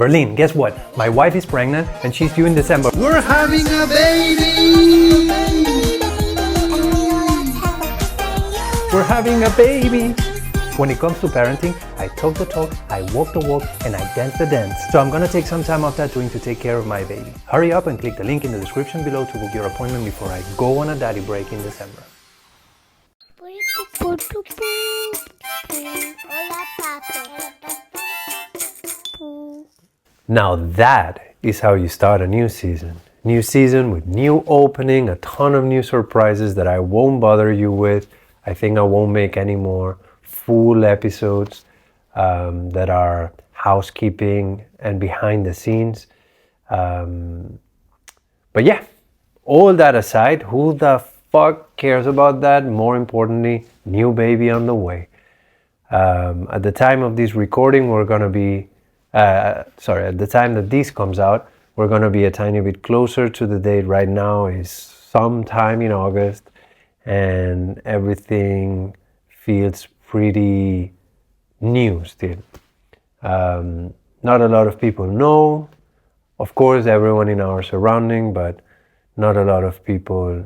Berlin, guess what? My wife is pregnant and she's due in December. We're having a baby! We're having a baby! When it comes to parenting, I talk the talk, I walk the walk, and I dance the dance. So I'm gonna take some time off that doing to take care of my baby. Hurry up and click the link in the description below to book your appointment before I go on a daddy break in December. Hola, Pato. Now that is how you start a new season. New season with new opening, a ton of new surprises that I won't bother you with. I think I won't make any more full episodes that are housekeeping and behind the scenes. But yeah, all that aside, who the fuck cares about that? More importantly, new baby on the way. At the time of this recording, we're gonna be at the time that this comes out, we're going to be a tiny bit closer to the date. Right now is sometime in August, and everything feels pretty new still. Not a lot of people know, of course, everyone in our surrounding, but not a lot of people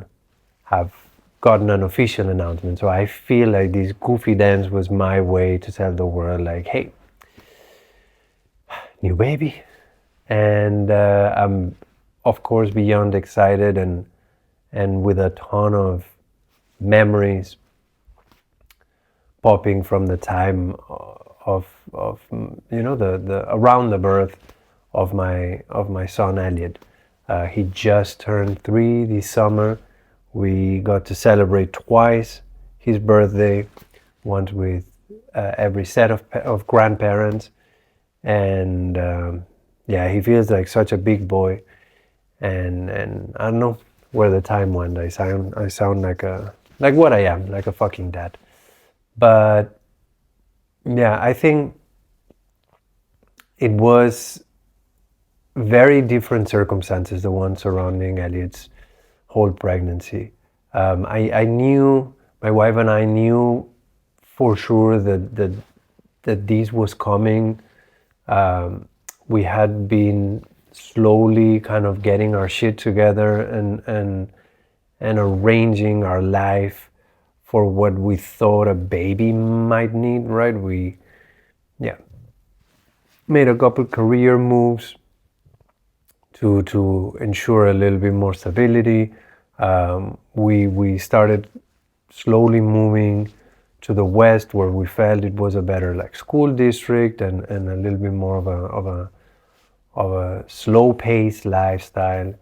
have gotten an official announcement. So I feel like this goofy dance was my way to tell the world, like, hey, new baby. And I'm of course beyond excited and with a ton of memories popping from the time of you know, the around the birth of my son Elliott. He just turned 3 this summer. We got to celebrate twice his birthday, once with every set of grandparents. And yeah, he feels like such a big boy, and I don't know where the time went. I sound like what I am, like a fucking dad. But yeah, I think it was very different circumstances, the one surrounding Elliott's whole pregnancy. I knew, my wife and I knew for sure that this was coming. We had been slowly kind of getting our shit together and arranging our life for what we thought a baby might need, right? We made a couple career moves to ensure a little bit more stability. We started slowly moving to the west, where we felt it was a better like school district and a little bit more of a slow paced lifestyle.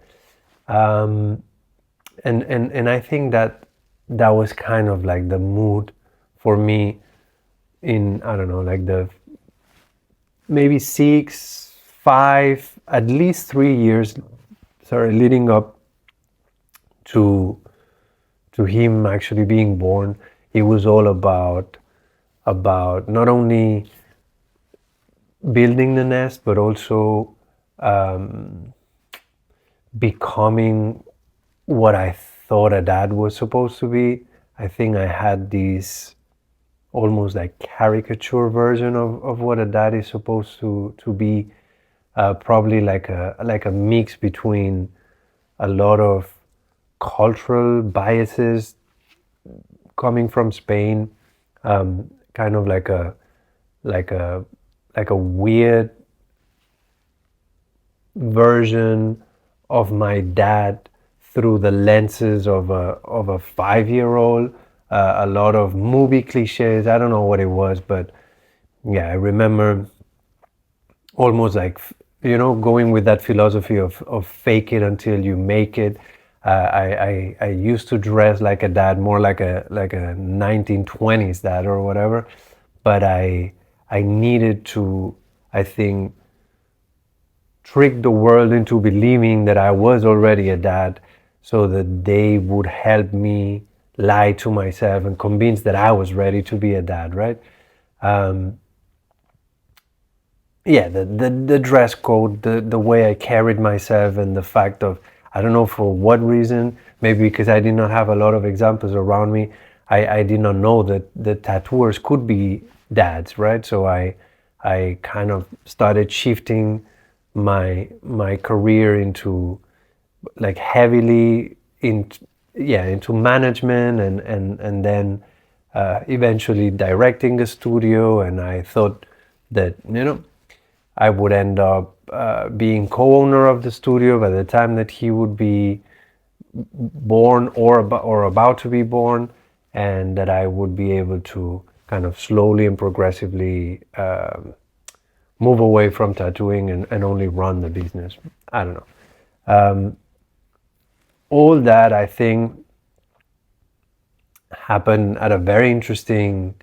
And I think that was kind of like the mood for me in, I don't know, like the maybe 6, 5, at least 3 years, leading up to him actually being born. It was all about not only building the nest, but also becoming what I thought a dad was supposed to be. I think I had this almost like caricature version of what a dad is supposed to be. Probably like a mix between a lot of cultural biases coming from Spain, kind of like a weird version of my dad through the lenses of a 5-year-old. A lot of movie cliches. I don't know what it was, but yeah, I remember almost like, you know, going with that philosophy of fake it until you make it. I used to dress like a dad, more like a 1920s dad or whatever, but I needed to, I think, trick the world into believing that I was already a dad, so that they would help me lie to myself and convince that I was ready to be a dad, right? Yeah, the dress code, the way I carried myself, and the fact of, I don't know for what reason, maybe because I did not have a lot of examples around me, I did not know that the tattooers could be dads, right? So I kind of started shifting my career into like heavily into management and then eventually directing a studio, and I thought that I would end up being co-owner of the studio by the time that he would be born or about to be born, and that I would be able to kind of slowly and progressively move away from tattooing and only run the business. I don't know. All that, I think, happened at a very interesting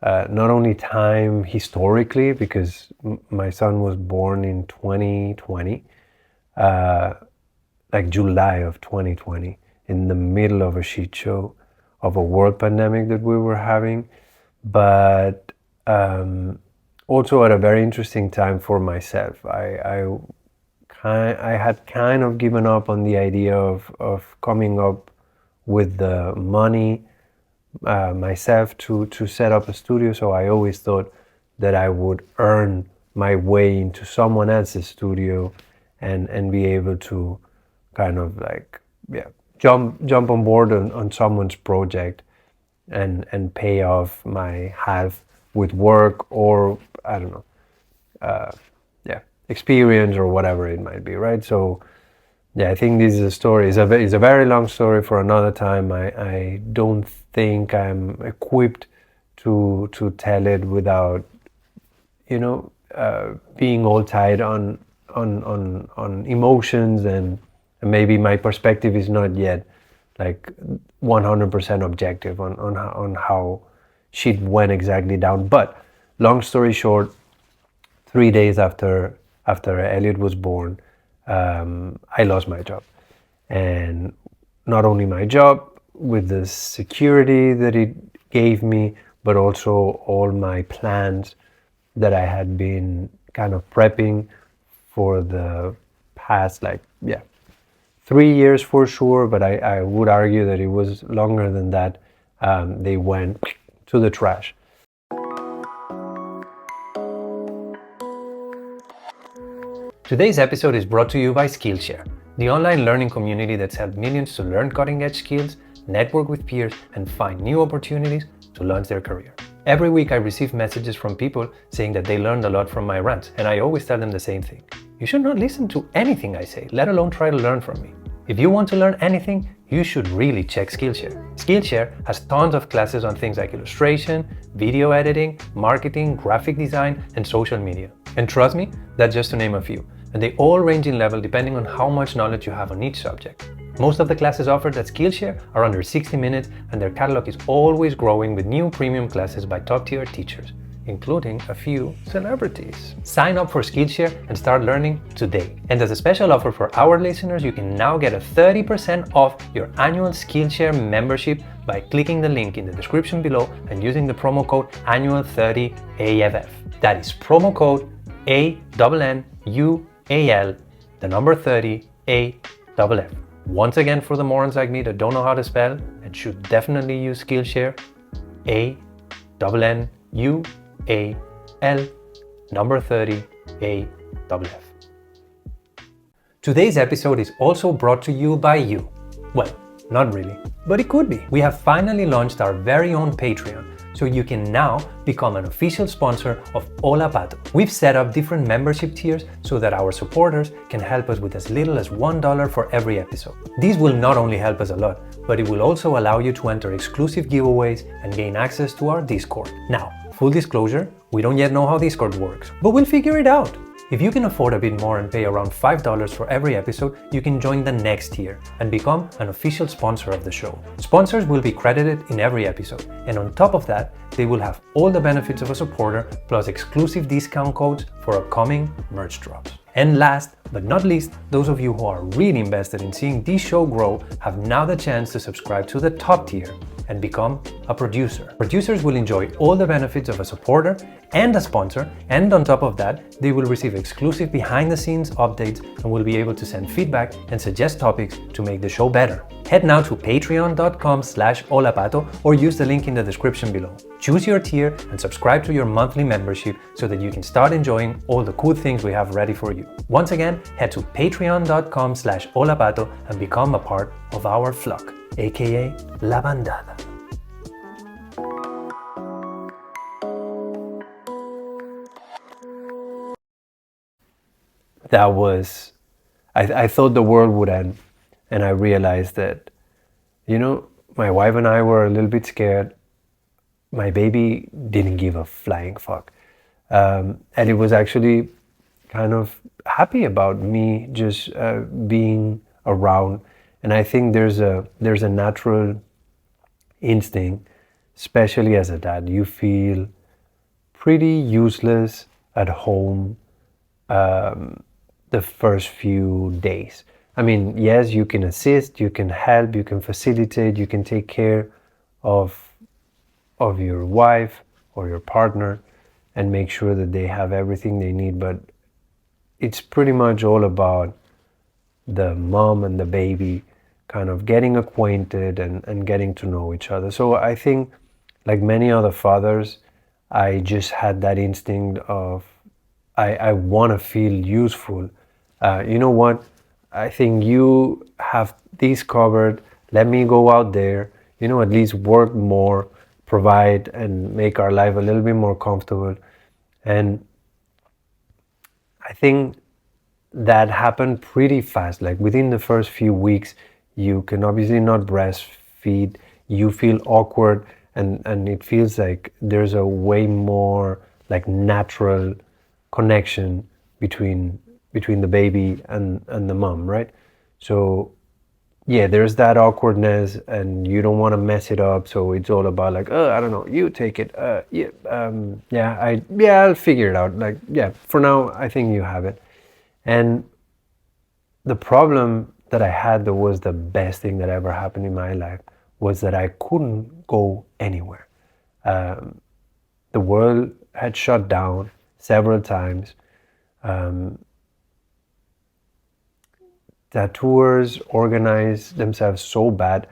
not only time historically, because my son was born in 2020, like July of 2020, in the middle of a shit show of a world pandemic that we were having, but also at a very interesting time for myself. I had kind of given up on the idea of coming up with the money myself to set up a studio, so I always thought that I would earn my way into someone else's studio and be able to kind of like jump on board on someone's project and pay off my half with work, or I don't know, experience or whatever it might be, right? So I think this is a story. It's a very long story for another time. I don't think I'm equipped to tell it without being all tied on emotions, and maybe my perspective is not yet like 100% objective on how shit went exactly down. But long story short, 3 days after Elliott was born, I lost my job. And not only my job with the security that it gave me, but also all my plans that I had been kind of prepping for the past 3 years for sure, but I would argue that it was longer than that. They went to the trash. Today's episode is brought to you by Skillshare, the online learning community that's helped millions to learn cutting-edge skills, network with peers, and find new opportunities to launch their career. Every week I receive messages from people saying that they learned a lot from my rants, and I always tell them the same thing. You should not listen to anything I say, let alone try to learn from me. If you want to learn anything, you should really check Skillshare. Skillshare has tons of classes on things like illustration, video editing, marketing, graphic design, and social media. And trust me, that's just to name a few. And they all range in level depending on how much knowledge you have on each subject. Most of the classes offered at Skillshare are under 60 minutes, and their catalog is always growing with new premium classes by top-tier teachers, including a few celebrities. Sign up for Skillshare and start learning today. And as a special offer for our listeners, you can now get a 30% off your annual Skillshare membership by clicking the link in the description below and using the promo code annual30AFF. That is promo code ANNUAL, the number 30 AFF. Once again, for the morons like me that don't know how to spell and should definitely use Skillshare, ANNUAL, number 30 AFF. Today's episode is also brought to you by you. Well, not really, but it could be. We have finally launched our very own Patreon, so you can now become an official sponsor of Hola, Pato. We've set up different membership tiers so that our supporters can help us with as little as $1 for every episode. These will not only help us a lot, but it will also allow you to enter exclusive giveaways and gain access to our Discord. Now, full disclosure, we don't yet know how Discord works, but we'll figure it out. If you can afford a bit more and pay around $5 for every episode, you can join the next tier and become an official sponsor of the show. Sponsors will be credited in every episode, and on top of that, they will have all the benefits of a supporter plus exclusive discount codes for upcoming merch drops. And last but not least, those of you who are really invested in seeing this show grow have now the chance to subscribe to the top tier and become a producer. Producers will enjoy all the benefits of a supporter and a sponsor, and on top of that, they will receive exclusive behind-the-scenes updates and will be able to send feedback and suggest topics to make the show better. Head now to patreon.com/Hola Pato or use the link in the description below. Choose your tier and subscribe to your monthly membership so that you can start enjoying all the cool things we have ready for you. Once again, head to patreon.com/Hola Pato and become a part of our flock, aka La Bandada. That was, I thought the world would end, and I realized that, my wife and I were a little bit scared. My baby didn't give a flying fuck. And it was actually kind of happy about me just being around. And I think there's a natural instinct, especially as a dad. You feel pretty useless at home the first few days. I mean, yes, you can assist, you can help, you can facilitate, you can take care of your wife or your partner and make sure that they have everything they need, but it's pretty much all about the mom and the baby kind of getting acquainted and getting to know each other. So I think, like many other fathers, I just had that instinct of I want to feel useful. You know what? I think you have these covered. Let me go out there, at least work more, provide, and make our life a little bit more comfortable. And I think that happened pretty fast. Like within the first few weeks, you can obviously not breastfeed. You feel awkward, and it feels like there's a way more like natural connection between the baby and the mom, right? So yeah, there's that awkwardness, and you don't want to mess it up. So it's all about like, oh, I don't know, you take it. I'll figure it out. Like, yeah, for now, I think you have it. And the problem that I had, that was the best thing that ever happened in my life, was that I couldn't go anywhere. The world had shut down several times. Tattooers organize themselves so bad.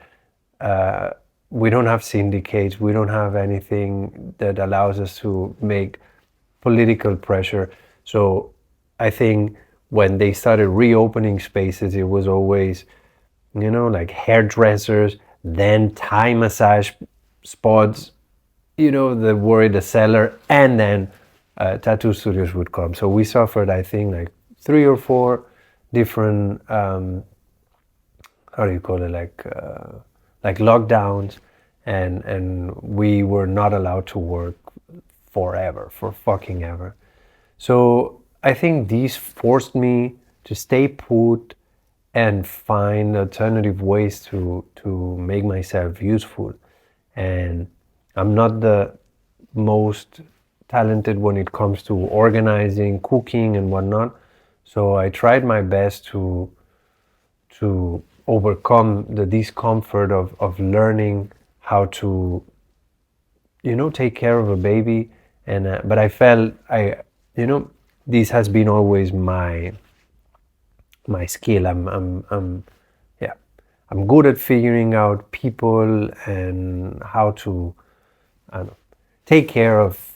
We don't have syndicates. We don't have anything that allows us to make political pressure. So I think when they started reopening spaces, it was always, like hairdressers, then Thai massage spots, that were the seller, and then tattoo studios would come. So we suffered, I think, like 3 or 4 different, how do you call it, like lockdowns, and we were not allowed to work forever, for fucking ever. So I think these forced me to stay put and find alternative ways to make myself useful. And I'm not the most talented when it comes to organizing, cooking, and whatnot. So I tried my best to overcome the discomfort of learning how to, take care of a baby. And but I felt this has been always my skill. I'm good at figuring out people and how to, I don't know, take care of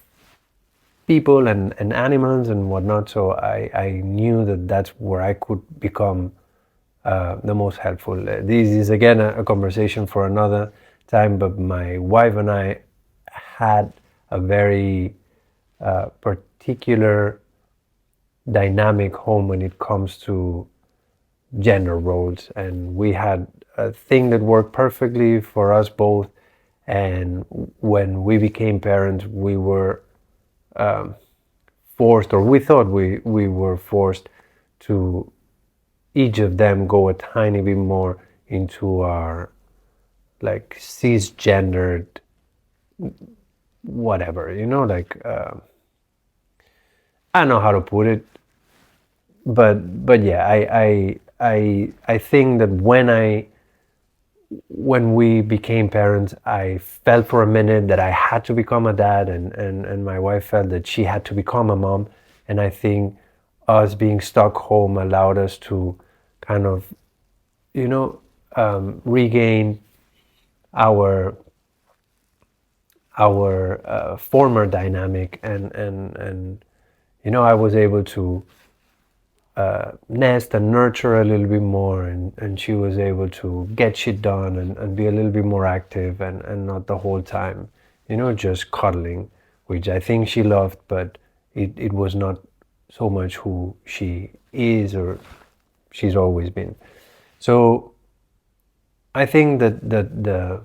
people and animals and whatnot. So I knew that that's where I could become the most helpful. This is again a conversation for another time, but my wife and I had a very particular dynamic home when it comes to gender roles, and we had a thing that worked perfectly for us both. And when we became parents, we were forced, or we thought we were forced to each of them go a tiny bit more into our like cisgendered whatever, I don't know how to put it, but yeah, I think that when I when we became parents, I felt for a minute that I had to become a dad, and my wife felt that she had to become a mom. And I think us being stuck home allowed us to kind of, regain our former dynamic, and I was able to nest and nurture a little bit more, and she was able to get shit done, and be a little bit more active, and not the whole time, just cuddling, which I think she loved, but it was not so much who she is or she's always been. So I think that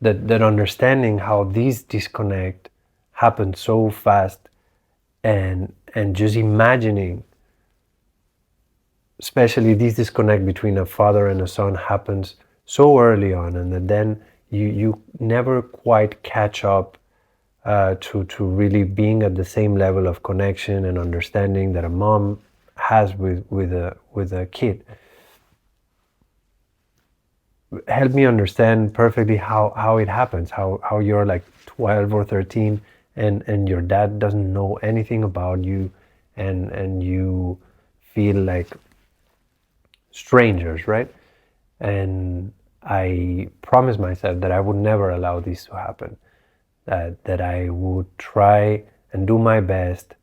understanding how these disconnect happen so fast, and just imagining, especially this disconnect between a father and a son happens so early on, and then you never quite catch up to really being at the same level of connection and understanding that a mom has with a kid. Help me understand perfectly how it happens, how you're like 12 or 13, and your dad doesn't know anything about you, and you feel like strangers, right? And I promised myself that I would never allow this to happen, that I would try and do my best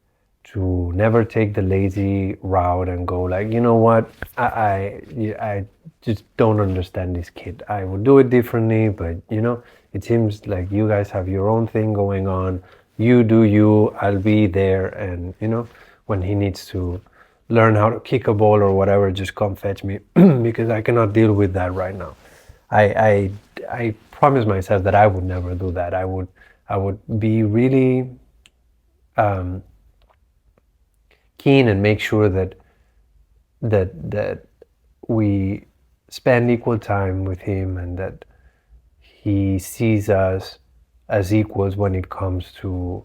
to never take the lazy route and go like, you know what, I just don't understand this kid. I would do it differently, but it seems like you guys have your own thing going on. You do you, I'll be there, and when he needs to learn how to kick a ball or whatever, just come fetch me because I cannot deal with that right now. I promised myself that I would never do that. I would be really keen and make sure that we spend equal time with him, and that he sees us as equals when it comes to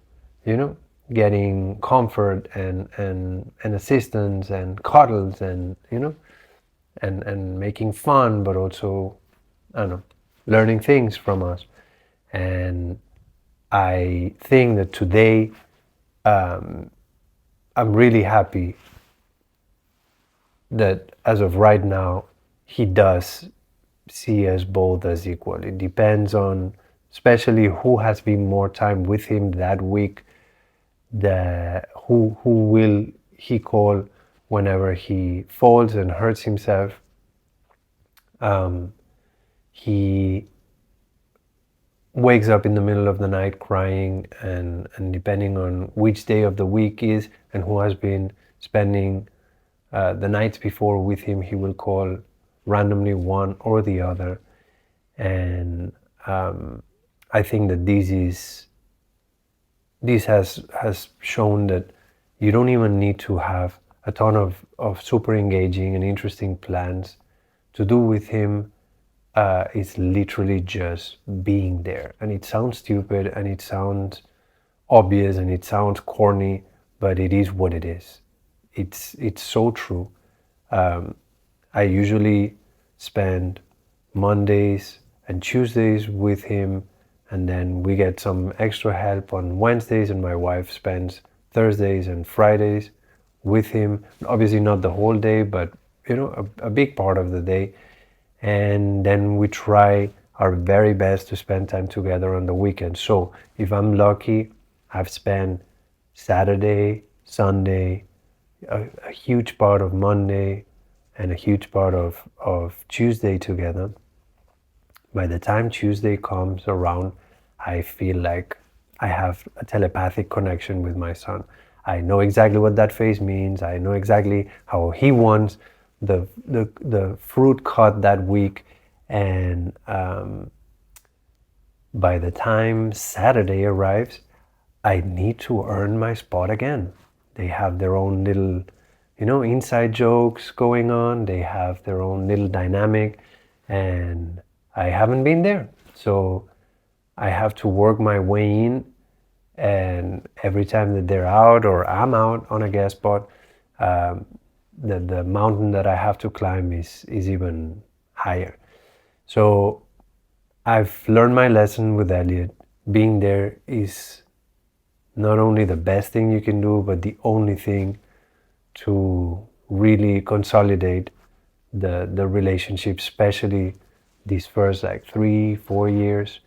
getting comfort and assistance and cuddles, and and making fun, but also, I don't know, learning things from us. And I think that today, I'm really happy that as of right now, he does see us both as equal. It depends on, especially, who has been more time with him that week, who will he call whenever he falls and hurts himself. He wakes up in the middle of the night crying, and depending on which day of the week is and who has been spending the nights before with him, he will call randomly one or the other. And I think that this has shown that you don't even need to have a ton of super engaging and interesting plans to do with him. It's literally just being there. And it sounds stupid, and it sounds obvious, and it sounds corny, but it is what it is. It's so true. I usually spend Mondays and Tuesdays with him, and then we get some extra help on Wednesdays, and my wife spends Thursdays and Fridays with him. Obviously not the whole day, but a big part of the day. And then we try our very best to spend time together on the weekend. So if I'm lucky, I've spent Saturday, Sunday, a huge part of Monday, and a huge part of Tuesday together. By the time Tuesday comes around, I feel like I have a telepathic connection with my son. I know exactly what that face means. I know exactly how he wants the fruit cut that week. And by the time Saturday arrives, I need to earn my spot again. They have their own little, inside jokes going on. They have their own little dynamic, and I haven't been there. So I have to work my way in, and every time that they're out or I'm out on a guest spot, the mountain that I have to climb is even higher. So I've learned my lesson with Elliott. Being there is not only the best thing you can do, but the only thing to really consolidate the relationship, especially these first like 3-4 years.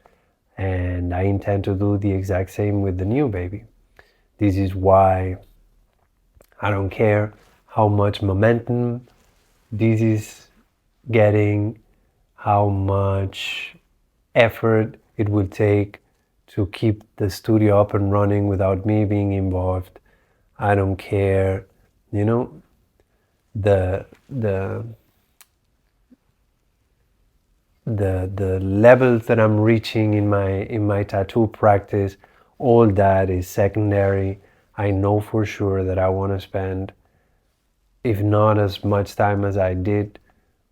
And I intend to do the exact same with the new baby. This is why I don't care how much momentum this is getting, how much effort it will take to keep the studio up and running without me being involved. I don't care, you know, the the levels that I'm reaching in my tattoo practice. All that is secondary. I know for sure that I want to spend, if not as much time as I did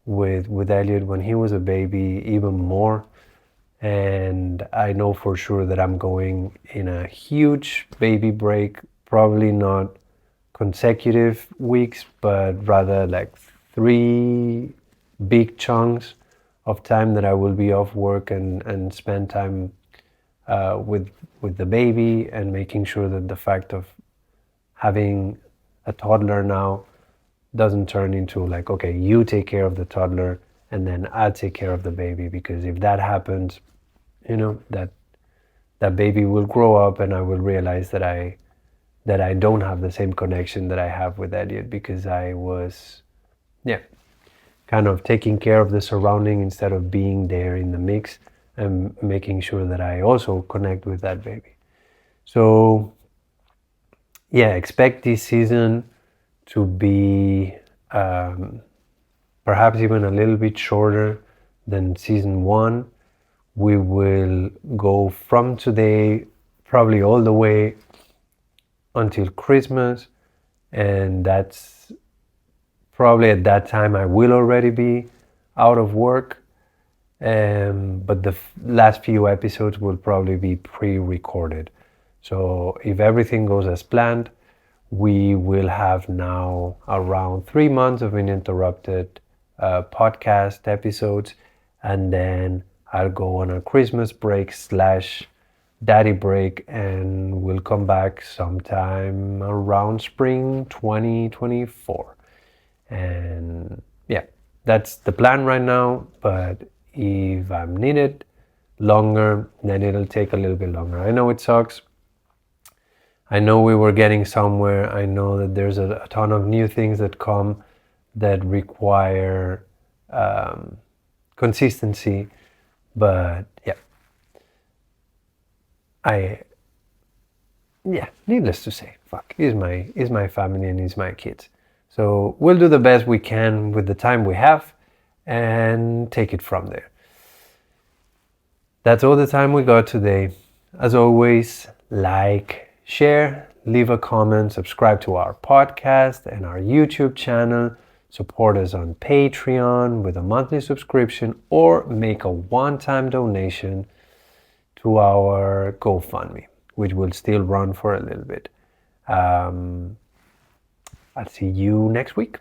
with Elliott when he was a baby, even more. And I know for sure that I'm going in a huge baby break, probably not consecutive weeks, but rather like 3 big chunks of time that I will be off work and spend time with the baby, and making sure that the fact of having a toddler now doesn't turn into like, okay, you take care of the toddler and then I'll take care of the baby. Because if that happens, that baby will grow up and I will realize that I don't have the same connection that I have with Elliott, because I was, yeah, kind of taking care of the surrounding instead of being there in the mix and making sure that I also connect with that baby. So yeah, expect this season to be perhaps even a little bit shorter than season 1. We will go from today probably all the way until Christmas, and that's probably at that time I will already be out of work. But the last few episodes will probably be pre-recorded. So if everything goes as planned, we will have now around 3 months of uninterrupted podcast episodes, and then I'll go on a Christmas break / daddy break, and we'll come back sometime around spring 2024. And yeah, that's the plan right now. But if I'm needed longer, then it'll take a little bit longer. I know it sucks. I know we were getting somewhere. I know that there's a ton of new things that come that require consistency. But needless to say, fuck, is my family and is my kids. So we'll do the best we can with the time we have and take it from there. That's all the time we got today. As always, like, share, leave a comment, subscribe to our podcast and our YouTube channel, support us on Patreon with a monthly subscription, or make a one-time donation to our GoFundMe, which will still run for a little bit. I'll see you next week.